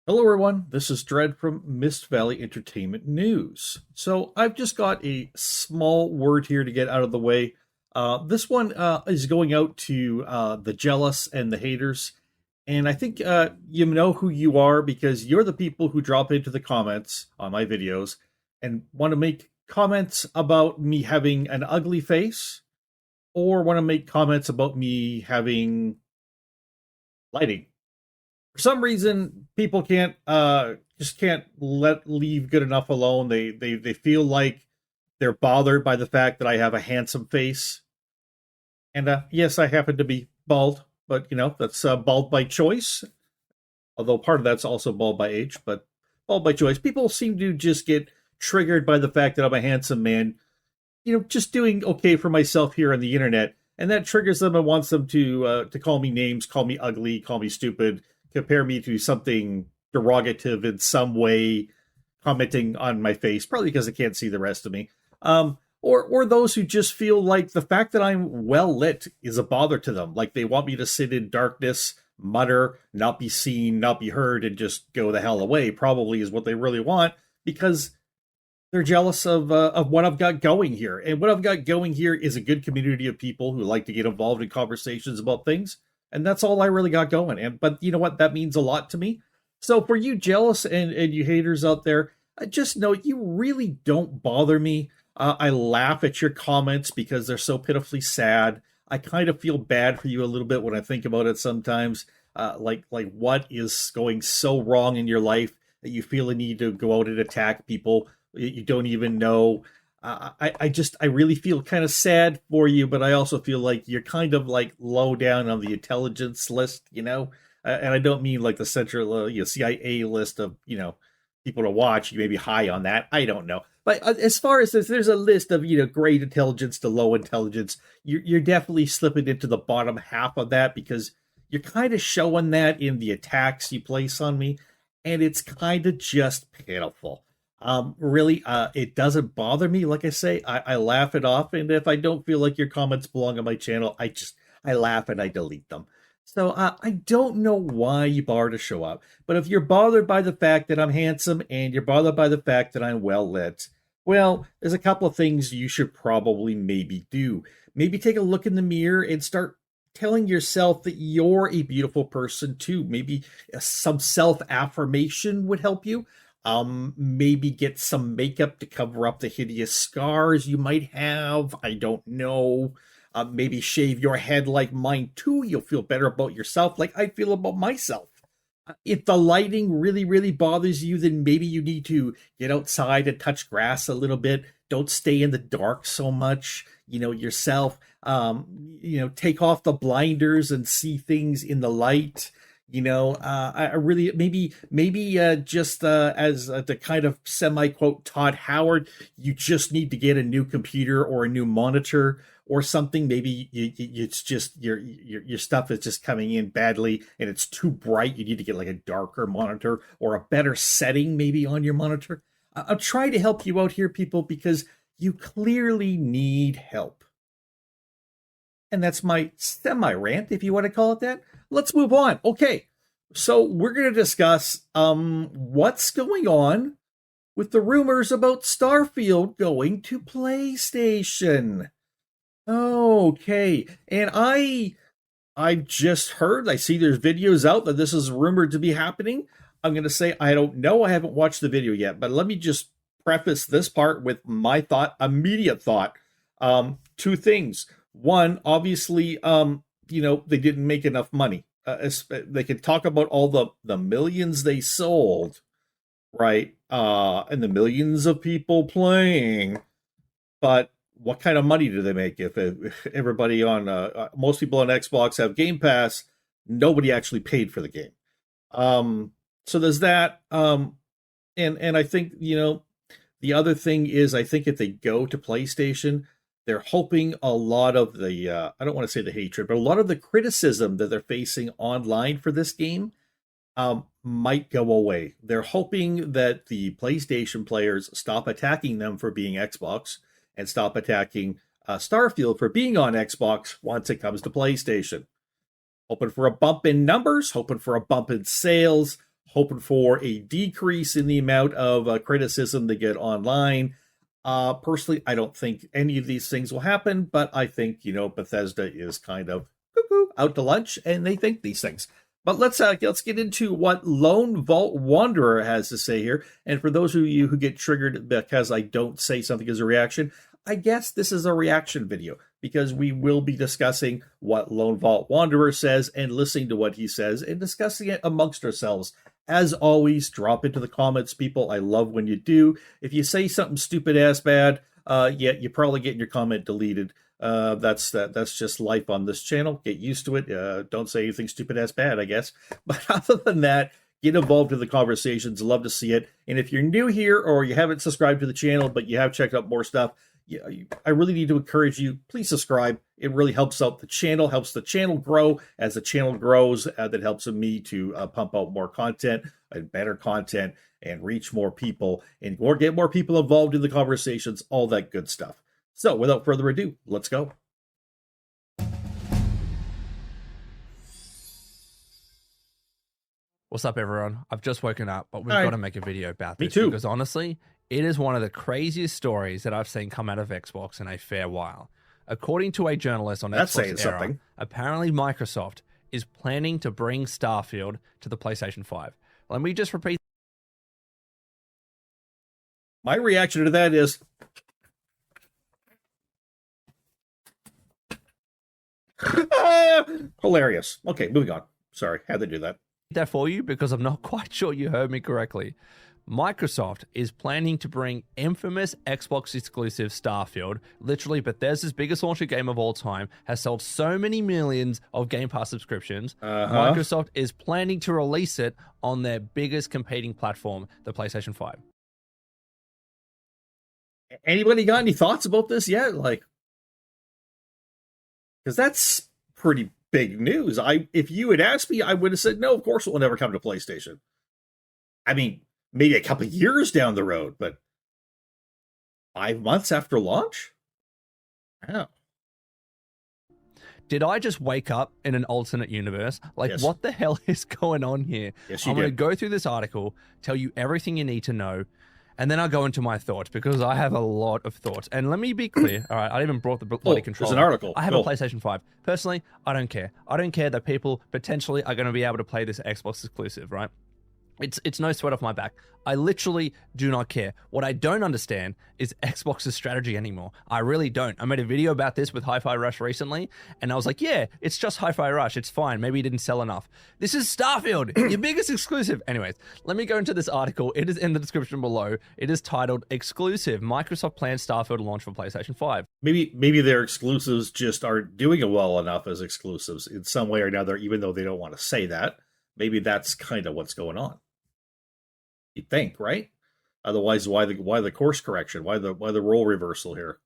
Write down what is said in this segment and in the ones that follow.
Hello, everyone. This is Dread from Mist Valley Entertainment News. So, I've just got a small word here to get out of the way. This one is going out to the jealous and the haters. And I think you know who you are because you're the people who drop into the comments on my videos and want to make comments about me having an ugly face or want to make comments about me having lighting. For some reason people can't just can't let leave good enough alone. They feel like they're bothered by the fact that I have a handsome face. And yes, I happen to be bald, but that's bald by choice. Although part of that's also bald by age, but bald by choice. People seem to just get triggered by the fact that I'm a handsome man, just doing okay for myself here on the internet, and that triggers them and wants them to call me names, call me ugly, call me stupid, compare me to something derogative in some way, commenting on my face, probably because they can't see the rest of me. Or those who just feel like the fact that I'm well lit is a bother to them, like they want me to sit in darkness, mutter, not be seen, not be heard, and just go the hell away. Probably is what they really want because they're jealous of what I've got going here. And what I've got going here is a good community of people who like to get involved in conversations about things. And that's all I really got going. But you know what? That means a lot to me. So for you jealous and you haters out there, just know you really don't bother me. I laugh at your comments because they're so pitifully sad. I kind of feel bad for you a little bit when I think about it sometimes. Like what is going so wrong in your life that you feel a need to go out and attack people you don't even know. I really feel kind of sad for you, but I also feel like you're kind of like low down on the intelligence list, and I don't mean like the central CIA list of people to watch. You may be high on that. I don't know, but as far as there's a list of great intelligence to low intelligence, you're definitely slipping into the bottom half of that because you're kind of showing that in the attacks you place on me, and it's kind of just pitiful. Really, it doesn't bother me. Like I say, I laugh it off, and if I don't feel like your comments belong on my channel, I laugh and I delete them. So I don't know why you bother to show up, but if you're bothered by the fact that I'm handsome and you're bothered by the fact that I'm well lit, well, there's a couple of things you should probably maybe do. Maybe take a look in the mirror and start telling yourself that you're a beautiful person too. Maybe some self affirmation would help you. Maybe get some makeup to cover up the hideous scars you might have. I don't know. Maybe shave your head like mine too. You'll feel better about yourself like I feel about myself. If the lighting really, really bothers you, then maybe you need to get outside and touch grass a little bit. Don't stay in the dark so much, yourself. Take off the blinders and see things in the light. I really maybe just as the kind of semi quote Todd Howard, you just need to get a new computer or a new monitor or something. Maybe it's just your stuff is just coming in badly and it's too bright. You need to get like a darker monitor or a better setting maybe on your monitor. I'll try to help you out here, people, because you clearly need help. And that's my semi rant, if you want to call it that. Let's move on. Okay, so we're going to discuss what's going on with the rumors about Starfield going to PlayStation. Okay, and I've just heard, I see there's videos out that this is rumored to be happening. I'm going to say I don't know. I haven't watched the video yet, but let me just preface this part with my immediate thought. Two things. One, obviously, they didn't make enough money. They can talk about all the millions they sold, right? And the millions of people playing, but what kind of money do they make if everybody on most people on Xbox have Game Pass? Nobody actually paid for the game. So there's that. And I think the other thing is I think if they go to PlayStation, they're hoping a lot of the, I don't want to say the hatred, but a lot of the criticism that they're facing online for this game might go away. They're hoping that the PlayStation players stop attacking them for being Xbox and stop attacking Starfield for being on Xbox once it comes to PlayStation. Hoping for a bump in numbers, hoping for a bump in sales, hoping for a decrease in the amount of criticism they get online. Personally, I don't think any of these things will happen, but I think, Bethesda is kind of out to lunch and they think these things. But let's get into what Lone Vault Wanderer has to say here. And for those of you who get triggered because I don't say something as a reaction, I guess this is a reaction video because we will be discussing what Lone Vault Wanderer says and listening to what he says and discussing it amongst ourselves. As always, drop into the comments, people. I love when you do. If you say something stupid ass bad, you're probably getting your comment deleted. That's just life on this channel. Get used to it. Don't say anything stupid ass bad, I guess. But other than that, get involved in the conversations. Love to see it. And if you're new here or you haven't subscribed to the channel, but you have checked out more stuff, I really need to encourage you. Please subscribe. It really helps out the channel, helps the channel grow. As the channel grows, that helps me to pump out more content and better content and reach more people and get more people involved in the conversations, all that good stuff. So without further ado, let's go. What's up, everyone? I've just woken up, but we've got to make a video about this. Me too. Because honestly, it is one of the craziest stories that I've seen come out of Xbox in a fair while. According to a journalist on Xbox Era, apparently Microsoft is planning to bring Starfield to the PlayStation 5. Let me just repeat. My reaction to that is... hilarious. Okay, moving on. Sorry, had to do that. That for you because I'm not quite sure you heard me correctly. Microsoft is planning to bring infamous Xbox exclusive Starfield, literally Bethesda's biggest launcher game of all time, has sold so many millions of Game Pass subscriptions. Microsoft is planning to release it on their biggest competing platform, the PlayStation 5. Anybody got any thoughts about this yet? Because that's pretty big news. If you had asked me, I would have said, no, of course it will never come to PlayStation. I mean, maybe a couple of years down the road, but 5 months after launch? Oh. Did I just wake up in an alternate universe? Yes. What the hell is going on here? Yes, I'm going to go through this article, tell you everything you need to know, and then I'll go into my thoughts because I have a lot of thoughts. And let me be clear. All right, I even brought the bloody controller. There's an article. I have a PlayStation 5. Personally, I don't care. I don't care that people potentially are going to be able to play this Xbox exclusive, right? It's no sweat off my back. I literally do not care. What I don't understand is Xbox's strategy anymore. I really don't. I made a video about this with Hi-Fi Rush recently, and I was like, yeah, it's just Hi-Fi Rush. It's fine. Maybe it didn't sell enough. This is Starfield, your biggest exclusive. Anyways, let me go into this article. It is in the description below. It is titled Exclusive. Microsoft plans Starfield launch for PlayStation 5. Maybe their exclusives just aren't doing it well enough as exclusives in some way or another, even though they don't want to say that. Maybe that's kind of what's going on. You'd think, right? Otherwise, why the course correction? Why the role reversal here?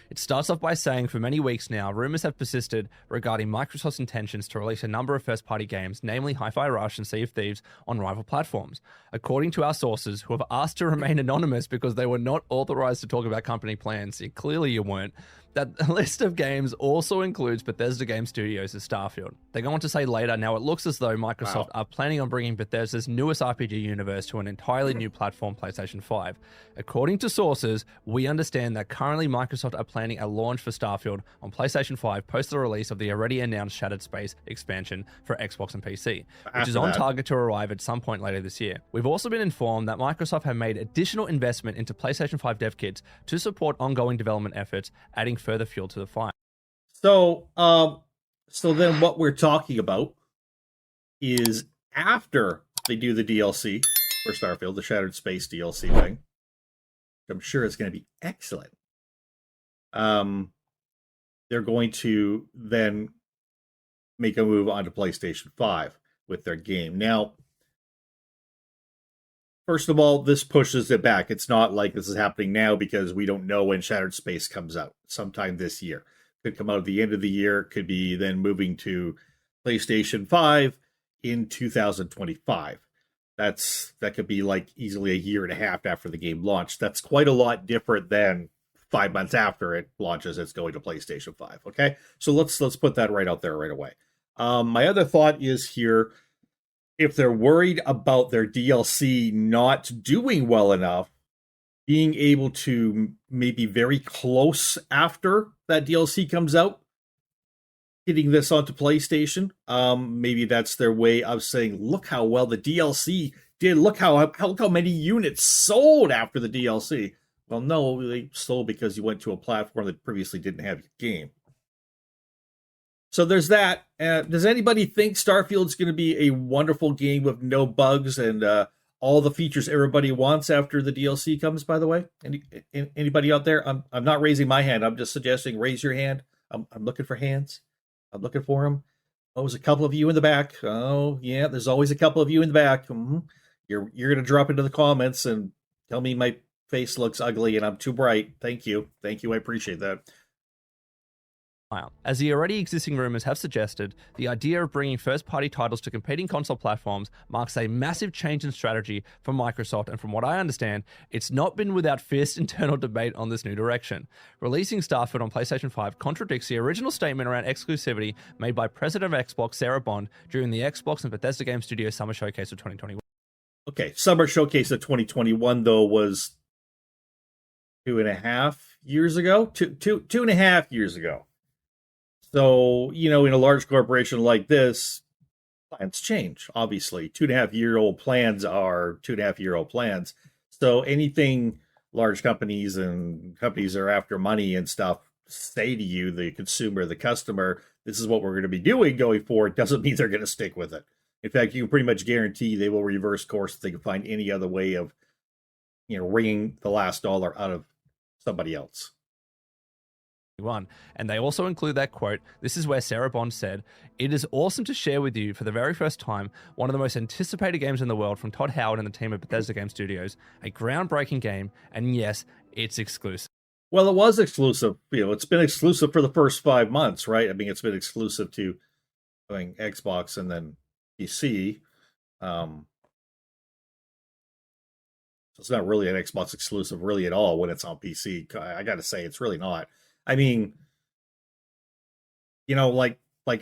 It starts off by saying, for many weeks now, rumors have persisted regarding Microsoft's intentions to release a number of first-party games, namely Hi-Fi Rush and Sea of Thieves, on rival platforms. According to our sources, who have asked to remain anonymous because they were not authorized to talk about company plans, clearly you weren't, that list of games also includes Bethesda Game Studios' Starfield. They go on to say later, now it looks as though Microsoft are planning on bringing Bethesda's newest RPG universe to an entirely new platform, PlayStation 5. According to sources, we understand that currently Microsoft are planning a launch for Starfield on PlayStation 5 post the release of the already announced Shattered Space expansion for Xbox and PC, which is on target to arrive at some point later this year. We've also been informed that Microsoft have made additional investment into PlayStation 5 dev kits to support ongoing development efforts, adding further fuel to the fire. So then what we're talking about is after they do the DLC for Starfield, the Shattered Space DLC thing. I'm sure it's going to be excellent. They're going to then make a move onto PlayStation 5 with their game. Now, first of all, this pushes it back. It's not like this is happening now because we don't know when Shattered Space comes out. Sometime this year. Could come out at the end of the year. Could be then moving to PlayStation 5 in 2025. That could be like easily a year and a half after the game launched. That's quite a lot different than 5 months after it launches. It's going to PlayStation 5. Okay, so let's put that right out there right away. My other thought is here. if they're worried about their DLC not doing well enough, being able to maybe very close after that DLC comes out, hitting this onto PlayStation, maybe that's their way of saying, look how well the DLC did. Look how many units sold after the DLC. Well, no, they sold because you went to a platform that previously didn't have your game. So there's that. Does anybody think Starfield's going to be a wonderful game with no bugs and all the features everybody wants after the DLC comes? By the way, anybody out there? I'm not raising my hand. I'm just suggesting raise your hand. I'm looking for hands. I'm looking for them. Oh, there's a couple of you in the back. Oh, yeah, there's always a couple of you in the back. Mm-hmm. You're going to drop into the comments and tell me my face looks ugly and I'm too bright. Thank you. I appreciate that. As the already existing rumors have suggested, the idea of bringing first-party titles to competing console platforms marks a massive change in strategy for Microsoft, and from what I understand, it's not been without fierce internal debate on this new direction. Releasing Starfield on PlayStation 5 contradicts the original statement around exclusivity made by President of Xbox Sarah Bond during the Xbox and Bethesda Game Studios Summer Showcase of 2021. Okay, Summer Showcase of 2021, though, was 2.5 years ago? Two and a half years ago. So, in a large corporation like this, plans change, obviously. 2.5-year-old plans are 2.5-year-old plans. So anything large companies and companies are after money and stuff say to you, the consumer, the customer, this is what we're going to be doing going forward, doesn't mean they're going to stick with it. In fact, you can pretty much guarantee they will reverse course if they can find any other way of, wringing the last dollar out of somebody else. And they also include that quote. This is where Sarah Bond said, "It is awesome to share with you for the very first time one of the most anticipated games in the world from Todd Howard and the team at Bethesda Game Studios, a groundbreaking game, and yes, it's exclusive." Well, it was exclusive. It's been exclusive for the first 5 months, right? I mean, it's been exclusive to Xbox and then PC. So it's not really an Xbox exclusive really at all when it's on PC. I got to say, it's really not. I mean, like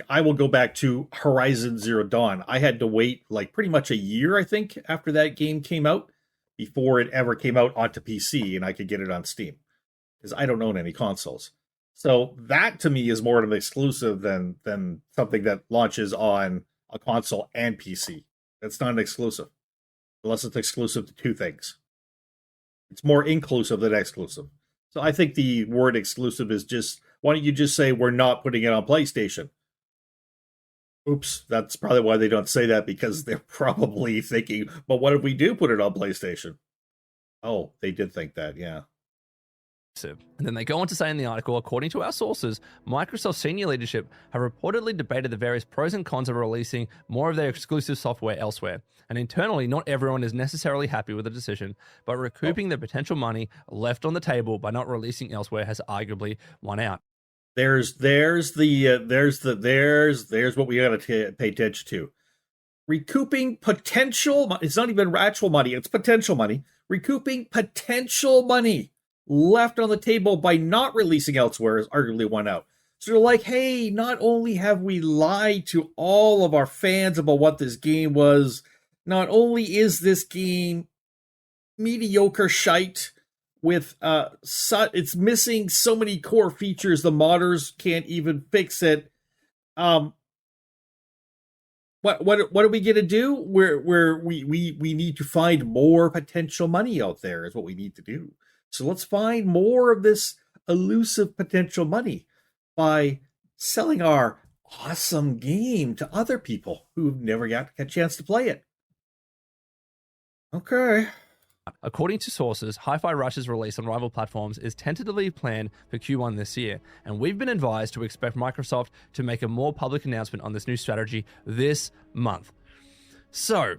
I will go back to Horizon Zero Dawn. I had to wait like pretty much a year, I think, after that game came out before it ever came out onto PC and I could get it on Steam because I don't own any consoles. So that to me is more of an exclusive than something that launches on a console and PC. That's not an exclusive unless it's exclusive to two things. It's more inclusive than exclusive. So I think the word exclusive is just, why don't you just say we're not putting it on PlayStation? Oops, that's probably why they don't say that, because they're probably thinking, but what if we do put it on PlayStation? Oh, they did think that, yeah. And then they go on to say in the article, according to our sources, Microsoft senior leadership have reportedly debated the various pros and cons of releasing more of their exclusive software elsewhere. And internally, not everyone is necessarily happy with the decision, but recouping the potential money left on the table by not releasing elsewhere has arguably won out. There's what we got to pay attention to. Recouping potential, it's not even actual money, it's potential money. Recouping potential money left on the table by not releasing elsewhere is arguably won out. So they're like, hey, not only have we lied to all of our fans about what this game was, not only is this game mediocre shite with it's missing so many core features, the modders can't even fix it. What are we gonna do? We need to find more potential money out there is what we need to do. So let's find more of this elusive potential money by selling our awesome game to other people who've never got a chance to play it. Okay. According to sources, Hi-Fi Rush's release on rival platforms is tentatively planned for Q1 this year, and we've been advised to expect Microsoft to make a more public announcement on this new strategy this month. So,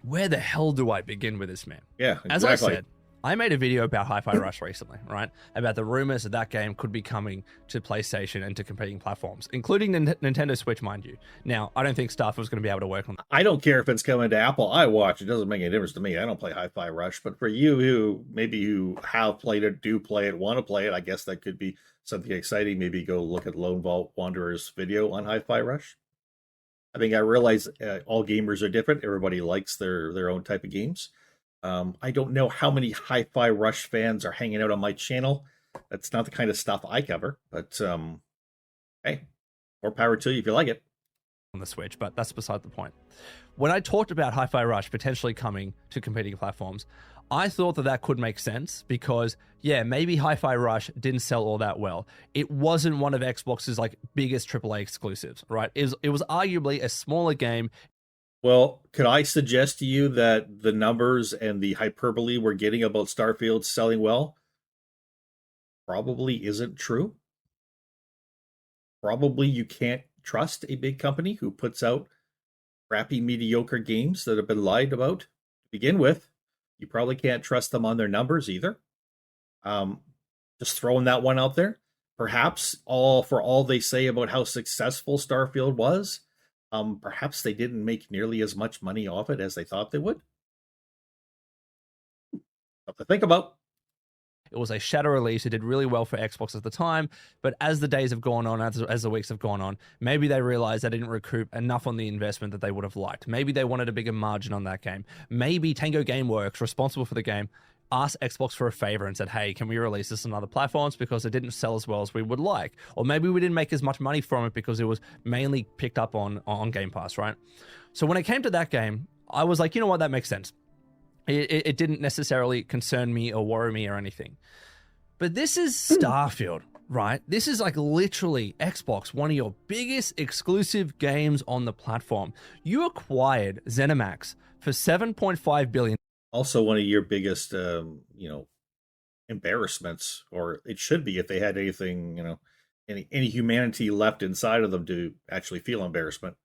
where the hell do I begin with this, man? Yeah, exactly. As I said, I made a video about Hi-Fi Rush recently, right? About the rumors that that game could be coming to PlayStation and to competing platforms, including Nintendo Switch, mind you. Now, I don't think Starfield's going to be able to work on that. I don't care if it's coming to Apple iWatch. It doesn't make any difference to me. I don't play Hi-Fi Rush. But for you who have played it, do play it, want to play it, I guess that could be something exciting. Maybe go look at Lone Vault Wanderer's video on Hi-Fi Rush. I mean, I realize all gamers are different. Everybody likes their own type of games. I don't know how many Hi-Fi Rush fans are hanging out on my channel. That's not the kind of stuff I cover, but hey, more power to you if you like it. On the Switch, but that's beside the point. When I talked about Hi-Fi Rush potentially coming to competing platforms, I thought that that could make sense because, yeah, maybe Hi-Fi Rush didn't sell all that well. It wasn't one of Xbox's like biggest AAA exclusives, right? It was arguably a smaller game. Well, could I suggest to you that the numbers and the hyperbole we're getting about Starfield selling well probably isn't true? Probably you can't trust a big company who puts out crappy, mediocre games that have been lied about to begin with. You probably can't trust them on their numbers either. Um, just throwing that one out there. Perhaps all they say about how successful Starfield was, perhaps they didn't make nearly as much money off it as they thought they would. Something to think about. It was a shadow release. It did really well for Xbox at the time, but as the days have gone on, as the weeks have gone on, maybe they realized they didn't recoup enough on the investment that they would have liked. Maybe they wanted a bigger margin on that game. Maybe Tango Gameworks, responsible for the game, asked Xbox for a favor and said, hey, can we release this on other platforms because it didn't sell as well as we would like? Or maybe we didn't make as much money from it because it was mainly picked up on Game Pass, right? So when it came to that game, I was like, you know what, that makes sense. It didn't necessarily concern me or worry me or anything. But this is Starfield, right? This is like literally Xbox, one of your biggest exclusive games on the platform. You acquired ZeniMax for $7.5 billion. Also, one of your biggest, embarrassments, or it should be if they had anything, any humanity left inside of them to actually feel embarrassment.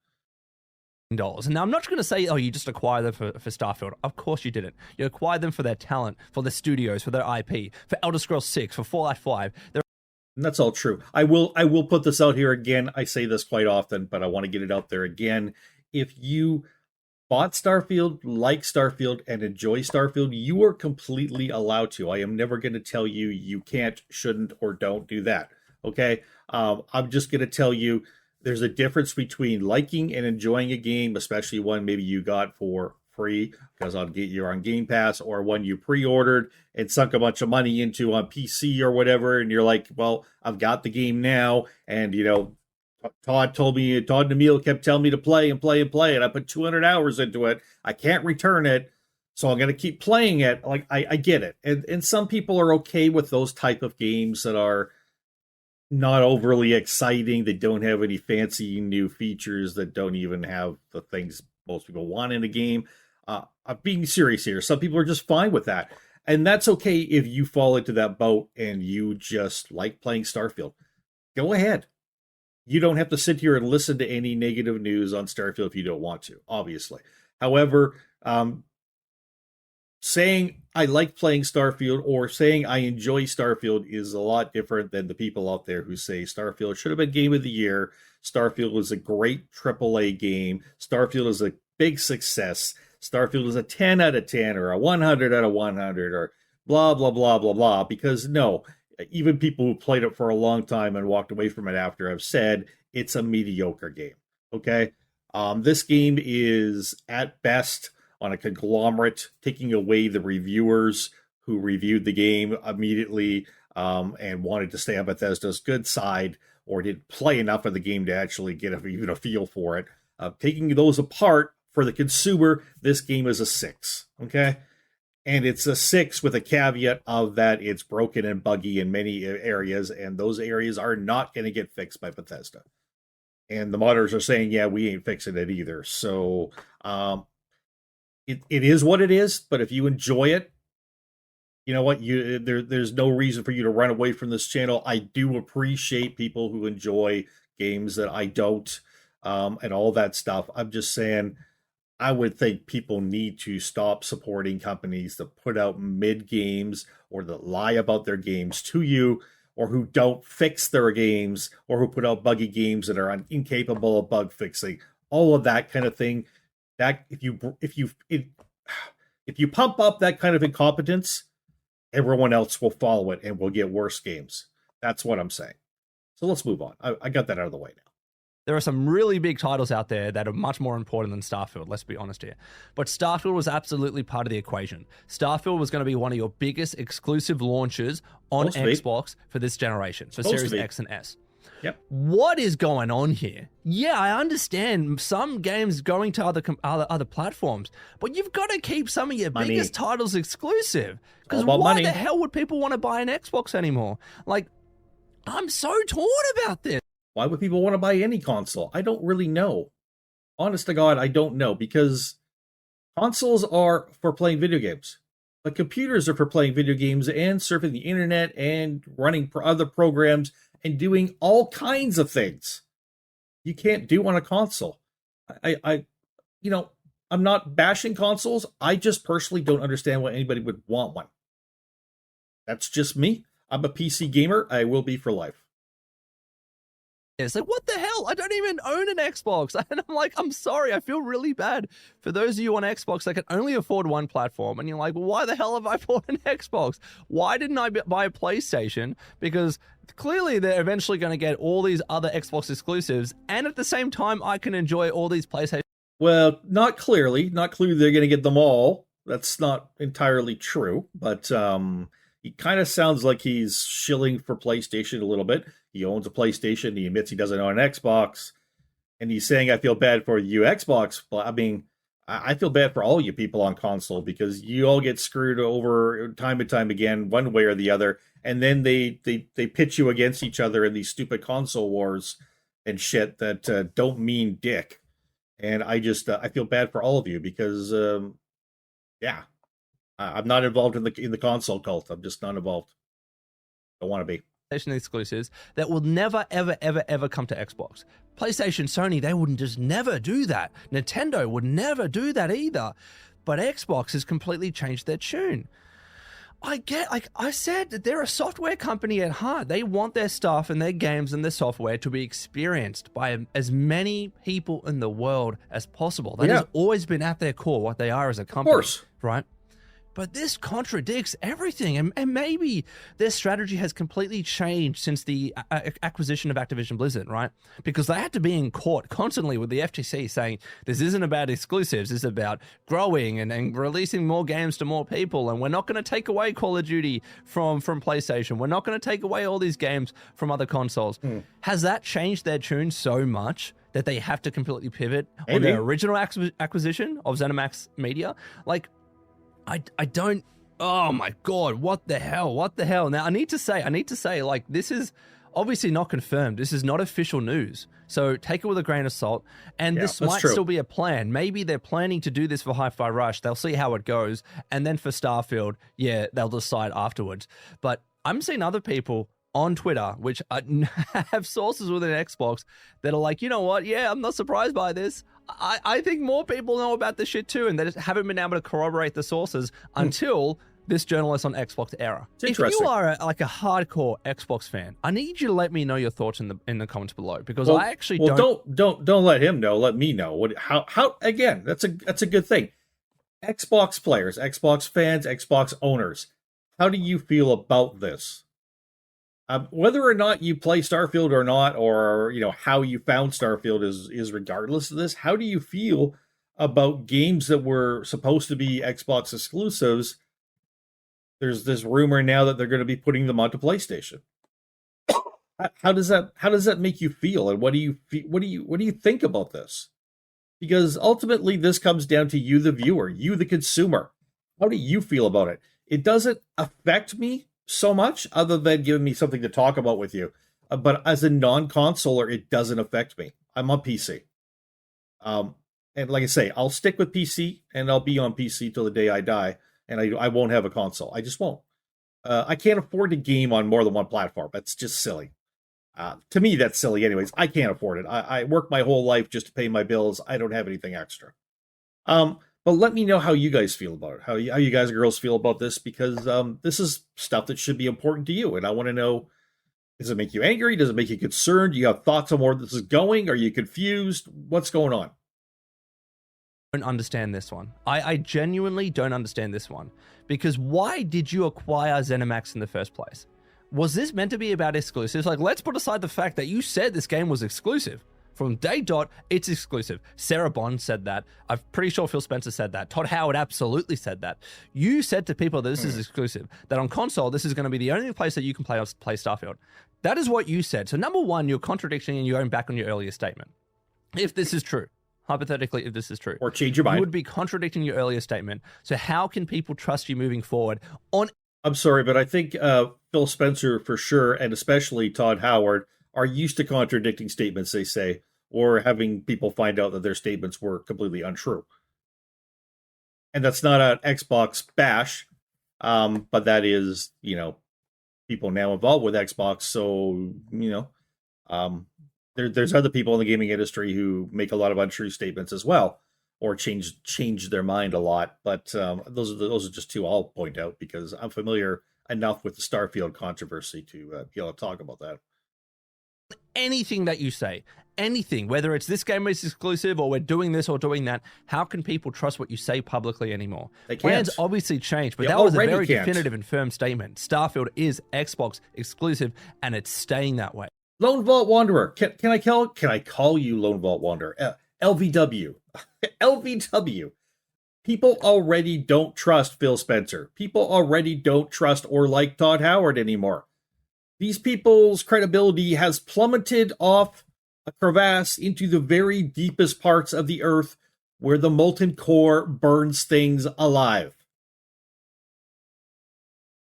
And now I'm not going to say, oh, you just acquired them for Starfield. Of course you didn't. You acquired them for their talent, for their studios, for their IP, for Elder Scrolls 6, for Fallout 5. And that's all true. I will put this out here again. I say this quite often, but I want to get it out there again. If you bought Starfield, like Starfield, and enjoy Starfield, you are completely allowed to. I am never going to tell you you can't, shouldn't, or don't do that. Okay? I'm just going to tell you there's a difference between liking and enjoying a game, especially one maybe you got for free because you're on Game Pass, or one you pre-ordered and sunk a bunch of money into on PC or whatever, and you're like, well, I've got the game now, and Todd and Emil kept telling me to play and play and play, and I put 200 hours into it. I can't return it, so I'm going to keep playing it. Like, I get it. And some people are okay with those type of games that are not overly exciting, that don't have any fancy new features, that don't even have the things most people want in a game. I'm being serious here. Some people are just fine with that. And that's okay if you fall into that boat and you just like playing Starfield. Go ahead. You don't have to sit here and listen to any negative news on Starfield if you don't want to, obviously. However, saying I like playing Starfield or saying I enjoy Starfield is a lot different than the people out there who say Starfield should have been Game of the Year. Starfield was a great AAA game. Starfield is a big success. Starfield is a 10 out of 10 or a 100 out of 100 or blah, blah, blah, blah, blah. Because no, even people who played it for a long time and walked away from it after have said it's a mediocre game. Okay? This game is at best on a conglomerate, taking away the reviewers who reviewed the game immediately and wanted to stay on Bethesda's good side, or didn't play enough of the game to actually get even a feel for it. Taking those apart, for the consumer, this game is a 6. Okay? And it's a 6 with a caveat of that it's broken and buggy in many areas, and those areas are not going to get fixed by Bethesda. And the modders are saying, yeah, we ain't fixing it either. So it is what it is, but if you enjoy it, you know what? There's no reason for you to run away from this channel. I do appreciate people who enjoy games that I don't, and all that stuff. I'm just saying, I would think people need to stop supporting companies that put out mid games or that lie about their games to you, or who don't fix their games, or who put out buggy games that are incapable of bug fixing. All of that kind of thing. That if you pump up that kind of incompetence, everyone else will follow it and will get worse games. That's what I'm saying. So let's move on. I got that out of the way now. There are some really big titles out there that are much more important than Starfield, let's be honest here. But Starfield was absolutely part of the equation. Starfield was going to be one of your biggest exclusive launches on Xbox for this generation, for Series X and S. Yep. What is going on here? Yeah, I understand some games going to other platforms, but you've got to keep some of your biggest titles exclusive. Because why the hell would people want to buy an Xbox anymore? Like, I'm so torn about this. Why would people want to buy any console? I don't really know. Honest to God, I don't know, because consoles are for playing video games, but computers are for playing video games and surfing the internet and running other programs and doing all kinds of things you can't do on a console. I'm not bashing consoles. I just personally don't understand why anybody would want one. That's just me. I'm a PC gamer. I will be for life. It's like, what the hell? I don't even own an Xbox. And I'm like, I'm sorry. I feel really bad for those of you on Xbox that can only afford one platform. And you're like, well, why the hell have I bought an Xbox? Why didn't I buy a PlayStation? Because clearly they're eventually going to get all these other Xbox exclusives. And at the same time, I can enjoy all these PlayStation. Well, not clearly. Not clearly they're going to get them all. That's not entirely true. But he kind of sounds like he's shilling for PlayStation a little bit. He owns a PlayStation. He admits he doesn't own an Xbox. And he's saying, I feel bad for you Xbox. But I mean, I feel bad for all you people on console because you all get screwed over time and time again, one way or the other. And then they pitch you against each other in these stupid console wars and shit that don't mean dick. And I just, I feel bad for all of you because, I'm not involved in the console cult. I'm just not involved. Don't want to be. PlayStation exclusives that will never, ever, ever, ever come to Xbox. PlayStation, Sony, they wouldn't just never do that. Nintendo would never do that either. But Xbox has completely changed their tune. Like I said, that they're a software company at heart. They want their stuff and their games and their software to be experienced by as many people in the world as possible. That has always been at their core what they are as a company. Of course. Right? But this contradicts everything. And maybe their strategy has completely changed since the acquisition of Activision Blizzard, right? Because they had to be in court constantly with the FTC saying, this isn't about exclusives, this is about growing and releasing more games to more people. And we're not going to take away Call of Duty from PlayStation. We're not going to take away all these games from other consoles. Has that changed their tune so much that they have to completely pivot on their original acquisition of ZeniMax Media? Like, I don't, oh my God, what the hell? Now, I need to say, like, this is obviously not confirmed. This is not official news. So take it with a grain of salt. And this might still be a plan. Maybe they're planning to do this for Hi-Fi Rush. They'll see how it goes. And then for Starfield, they'll decide afterwards. But I'm seeing other people on Twitter, which have sources within Xbox that are like, you know what? Yeah, I'm not surprised by this. I think more people know about this shit too, and they just haven't been able to corroborate the sources until this journalist on Xbox era. If you are a hardcore Xbox fan, I need you to let me know your thoughts in the comments below, because I actually don't let him know. Let me know. How again? That's a good thing. Xbox players, Xbox fans, Xbox owners. How do you feel about this? Whether or not you play Starfield or not, or how you found Starfield is regardless of this. How do you feel about games that were supposed to be Xbox exclusives? There's this rumor now that they're going to be putting them onto PlayStation. How does that make you feel, and what do you think about this? Because ultimately, this comes down to you, the viewer, you, the consumer. How do you feel about it? It doesn't affect me so much, other than giving me something to talk about with you. But as a non-consoler, it doesn't affect me. I'm on PC. And like I say, I'll stick with PC, and I'll be on PC till the day I die, and I won't have a console. I just won't. I can't afford to game on more than one platform. That's just silly. To me, that's silly anyways. I can't afford it. I work my whole life just to pay my bills. I don't have anything extra. But let me know how you guys feel about it. How you guys and girls feel about this, because this is stuff that should be important to you. And I want to know, does it make you angry? Does it make you concerned? Do you have thoughts on where this is going? Are you confused? What's going on? I don't understand this one. I genuinely don't understand this one. Because why did you acquire ZeniMax in the first place? Was this meant to be about exclusives? Like, let's put aside the fact that you said this game was exclusive. From day dot, it's exclusive. Sarah Bond said that. I'm pretty sure Phil Spencer said that. Todd Howard absolutely said that. You said to people that this is exclusive, that on console, this is going to be the only place that you can play Starfield. That is what you said. So number one, you're contradicting and you're going back on your earlier statement. If this is true, hypothetically, if this is true, or change your mind, you would be contradicting your earlier statement. So how can people trust you moving forward on... I'm sorry, but I think Phil Spencer for sure, and especially Todd Howard, are used to contradicting statements they say, or having people find out that their statements were completely untrue. And that's not an Xbox bash, but that is, people now involved with Xbox. So, there's other people in the gaming industry who make a lot of untrue statements as well, or change their mind a lot. But those are just two I'll point out because I'm familiar enough with the Starfield controversy to be able to talk about that. Anything that you say, anything, whether it's this game is exclusive or we're doing this or doing that, how can people trust what you say publicly anymore? They can't. Plans obviously change, but They that was a already very can't. definitive and firm statement. Starfield is Xbox exclusive, and it's staying that way. Lone Vault Wanderer. Can I call you Lone Vault Wanderer? LVW. LVW. People already don't trust Phil Spencer. People already don't trust or like Todd Howard anymore. These people's credibility has plummeted off a crevasse into the very deepest parts of the earth where the molten core burns things alive.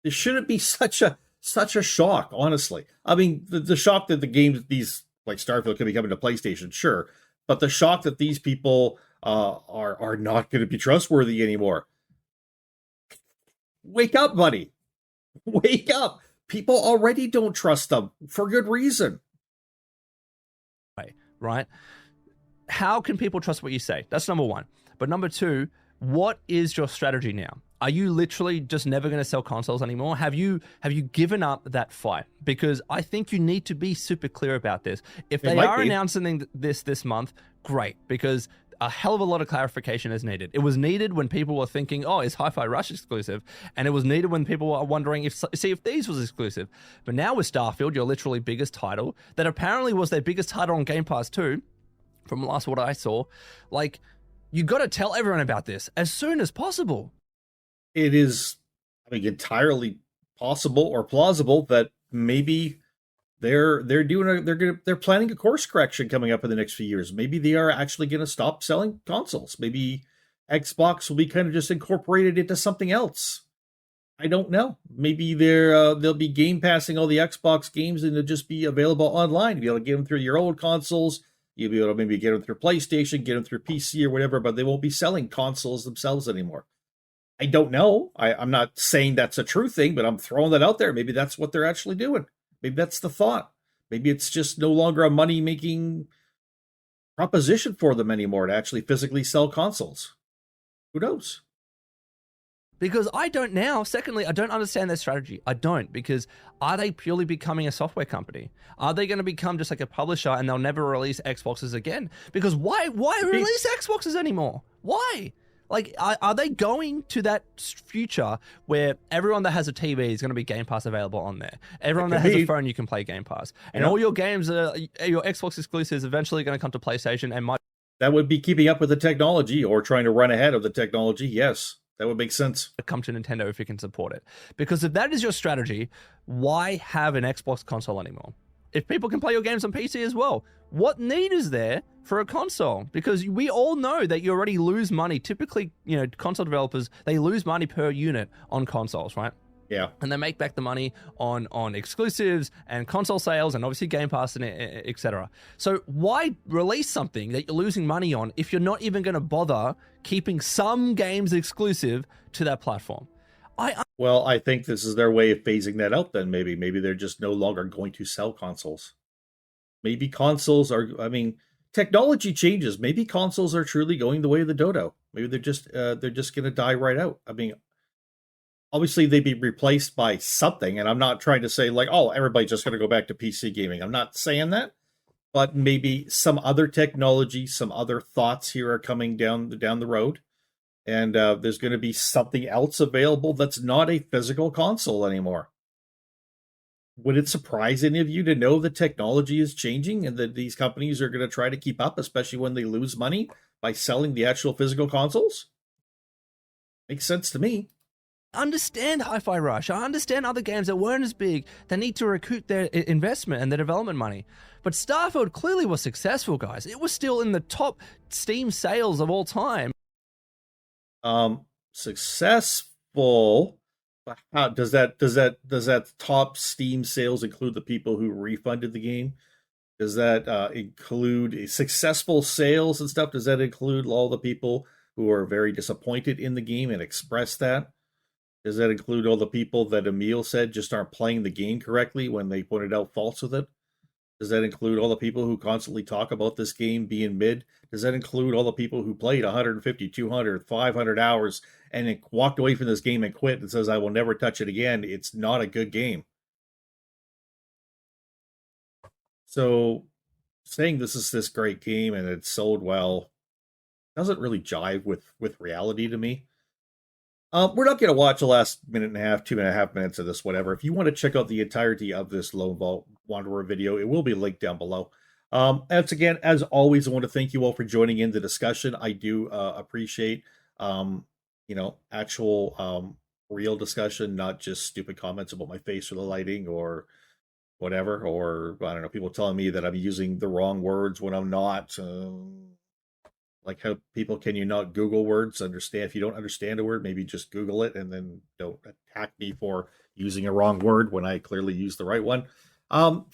This shouldn't be such a shock, honestly. I mean, the shock that the games, these like Starfield, could be coming to PlayStation, sure. But the shock that these people are not going to be trustworthy anymore. Wake up, buddy. Wake up. People already don't trust them for good reason. Right? How can people trust what you say? That's number one. But number two, what is your strategy now? Are you literally just never going to sell consoles anymore? Have you given up that fight? Because I think you need to be super clear about this. If they are announcing this month, great, because a hell of a lot of clarification is needed. It was needed when people were thinking, oh, is Hi-Fi Rush exclusive? And it was needed when people were wondering if Sea of Thieves was exclusive. But now with Starfield, your literally biggest title, that apparently was their biggest title on Game Pass too, from last what I saw, like, you got to tell everyone about this as soon as possible. It is, entirely possible or plausible that maybe they're planning a course correction coming up in the next few years. Maybe they are actually going to stop selling consoles. Maybe Xbox will be kind of just incorporated into something else. I don't know. Maybe they'll be game passing all the Xbox games and they'll just be available online. You'll be able to get them through your old consoles. You'll be able to maybe get them through PlayStation, get them through PC or whatever, but they won't be selling consoles themselves anymore. I don't know. I'm not saying that's a true thing, but I'm throwing that out there. Maybe that's what they're actually doing. Maybe that's the thought. Maybe it's just no longer a money-making proposition for them anymore to actually physically sell consoles. Who knows? Because I don't now. Secondly, I don't understand their strategy. I don't, because are they purely becoming a software company? Are they going to become just like a publisher and they'll never release Xboxes again? Because why release Xboxes anymore? Why? Like, are they going to that future where everyone that has a TV is going to be Game Pass available on there? Everyone that has a phone, you can play Game Pass. And all your games, your Xbox exclusives, eventually going to come to PlayStation and that would be keeping up with the technology or trying to run ahead of the technology. Yes, that would make sense. Come to Nintendo if it can support it. Because if that is your strategy, why have an Xbox console anymore? If people can play your games on PC as well, what need is there for a console? Because we all know that you already lose money. Typically, console developers, they lose money per unit on consoles, right? Yeah. And they make back the money on exclusives and console sales and obviously Game Pass and etc. So why release something that you're losing money on if you're not even going to bother keeping some games exclusive to that platform? Well, I think this is their way of phasing that out then, maybe. Maybe they're just no longer going to sell consoles. Maybe consoles are, technology changes. Maybe consoles are truly going the way of the dodo. Maybe they're just going to die right out. Obviously they'd be replaced by something, and I'm not trying to say like, oh, everybody's just going to go back to PC gaming. I'm not saying that, but maybe some other technology, some other thoughts here are coming down the road. And there's going to be something else available that's not a physical console anymore. Would it surprise any of you to know that technology is changing and that these companies are going to try to keep up, especially when they lose money by selling the actual physical consoles? Makes sense to me. Understand Hi-Fi Rush. I understand other games that weren't as big that need to recoup their investment and their development money. But Starfield clearly was successful, guys. It was still in the top Steam sales of all time. Successful. But how does that top Steam sales include the people who refunded the game? Does that include successful sales and stuff? Does that include all the people who are very disappointed in the game and express that? Does that include all the people that Emil said just aren't playing the game correctly when they pointed out faults with it? Does that include all the people who constantly talk about this game being mid? Does that include all the people who played 150, 200, 500 hours and then walked away from this game and quit and says, I will never touch it again? It's not a good game. So saying this is this great game and it's sold well doesn't really jive with reality to me. We're not going to watch the last minute and a half, 2.5 minutes of this, whatever. If you want to check out the entirety of this Lone Vault Wanderer video, it will be linked down below. As always, I want to thank you all for joining in the discussion. I do appreciate, actual real discussion, not just stupid comments about my face or the lighting or whatever. Or, I don't know, people telling me that I'm using the wrong words when I'm not. Like how people can you not Google words? Understand if you don't understand a word, maybe just Google it and then don't attack me for using a wrong word when I clearly use the right one.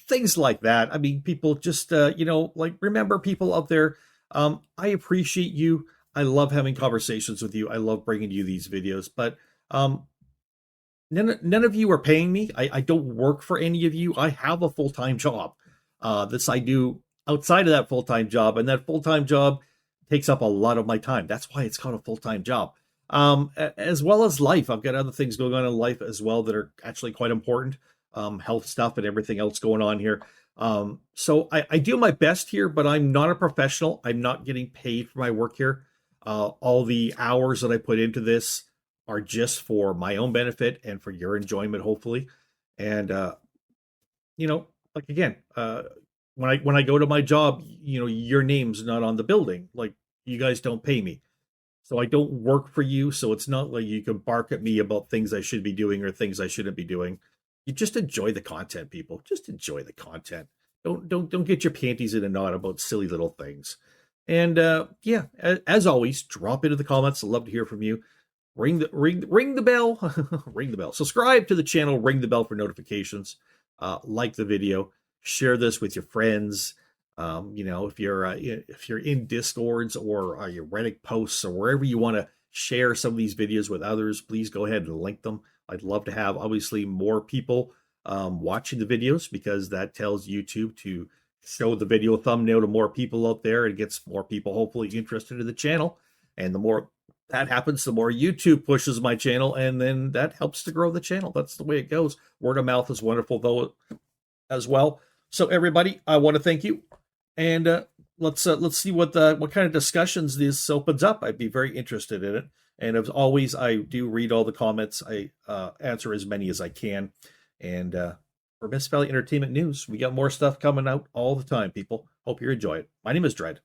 Things like that. I mean, people just remember people out there. I appreciate you. I love having conversations with you. I love bringing you these videos, but none of you are paying me. I don't work for any of you. I have a full-time job. This I do outside of that full-time job, and that full-time job takes up a lot of my time. That's why it's called a full-time job. As well as life. I've got other things going on in life as well that are actually quite important. Health stuff and everything else going on here. So I do my best here, but I'm not a professional. I'm not getting paid for my work here. All the hours that I put into this are just for my own benefit and for your enjoyment, hopefully. And, again, when I go to my job, your name's not on the building. Like, you guys don't pay me. So I don't work for you. So it's not like you can bark at me about things I should be doing or things I shouldn't be doing. You just enjoy the content, people. Just enjoy the content. Don't get your panties in a knot about silly little things. And as always, drop into the comments. I'd love to hear from you. Ring the bell. Ring the bell. Subscribe to the channel. Ring the bell for notifications. Like the video. Share this with your friends. If you're in Discords or your Reddit posts or wherever you want to share some of these videos with others, please go ahead and link them. I'd love to have obviously more people watching the videos because that tells YouTube to show the video thumbnail to more people out there. It gets more people hopefully interested in the channel. And the more that happens, the more YouTube pushes my channel, and then that helps to grow the channel. That's the way it goes. Word of mouth is wonderful though as well. So everybody, I want to thank you. And let's see what kind of discussions this opens up. I'd be very interested in it. And as always, I do read all the comments. I answer as many as I can. And for Mist Valley Entertainment News, we got more stuff coming out all the time, people. Hope you enjoy it. My name is Dread.